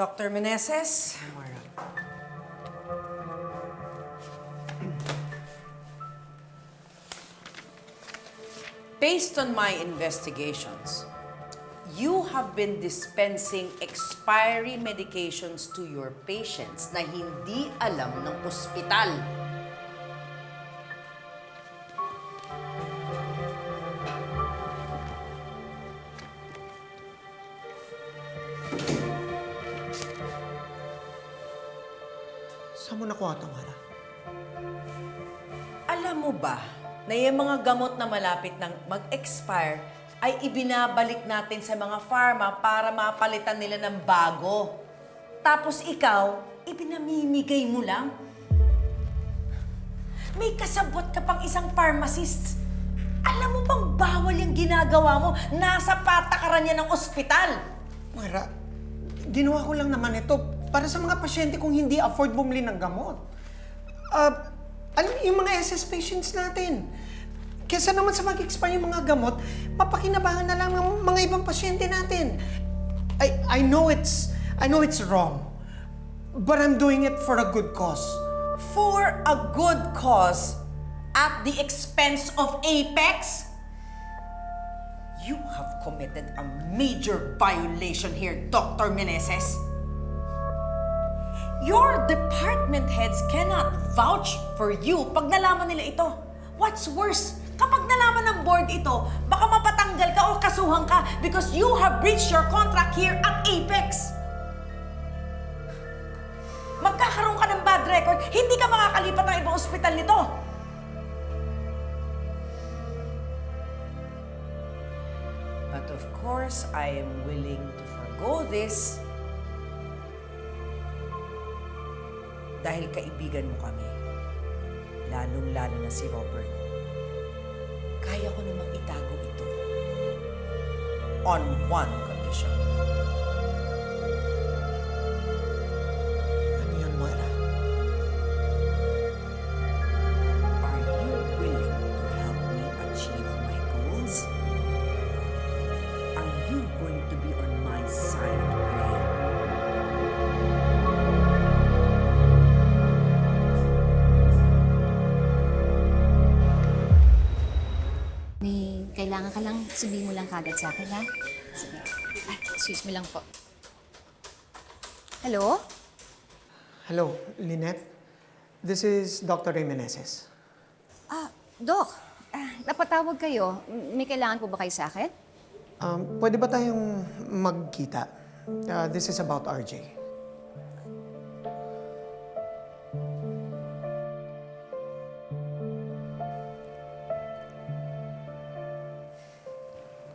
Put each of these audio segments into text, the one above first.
Dr. Meneses? Based on my investigations, you have been dispensing expiry medications to your patients na hindi alam ng ospital. Saan mo nakuha ito, Mara? Alam mo ba na yung mga gamot na malapit ng mag-expire ay ibinabalik natin sa mga pharma para mapalitan nila ng bago. Tapos ikaw, ipinamimigay mo lang? May kasabot ka pang isang pharmacist. Alam mo bang bawal yung ginagawa mo? Nasa patakaran yan ng ospital. Mara, ginawa ko lang naman ito para sa mga pasyente kung hindi afford bumili ng gamot. Alam mo, yung mga SS patients natin. Kesa naman sa mag-expire yung mga gamot, mapakinabangan na lang ng mga ibang pasyente natin. I know it's wrong, but I'm doing it for a good cause. For a good cause at the expense of Apex? You have committed a major violation here, Dr. Meneses. Your department heads cannot vouch for you pag nalaman nila ito. What's worse, kapag nalaman ng board ito, baka mapatanggal ka o kasuhan ka because you have breached your contract here at Apex. Magkakaroon ka ng bad record, hindi ka makakalipat ng ibang ospital nito. But of course, I am willing to forgo this dahil kaibigan mo kami. Lalong-lalo na si Robert. Kaya ko namang itago ito. On one condition. Ano yun, Mara? Are you willing to help me achieve my goals? Are you going to be on my side, Ray? May kailangan ka lang, sabihin mo lang kagad sa akin, ha? Sige. Ay, excuse me lang po. Hello? Hello, Lynette. This is Dr. Ray Meneses. Doc. Napatawag kayo. May kailangan po ba kayo sa akin? Pwede ba tayong magkita? This is about RJ.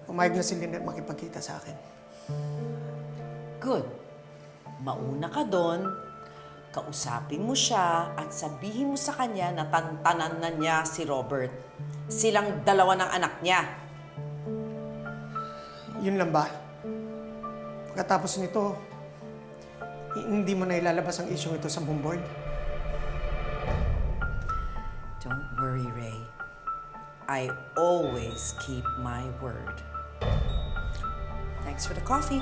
Pumayag na si Lynette makipagkita sa akin. Good. Mauna ka doon, kausapin mo siya at sabihin mo sa kanya na tantanan na niya si Robert. Silang dalawa ng anak niya. Yun lang ba? Pagkatapos nito, hindi mo na ilalabas ang issue ito sa buong board? Don't worry, Ray. I always keep my word. Thanks for the coffee.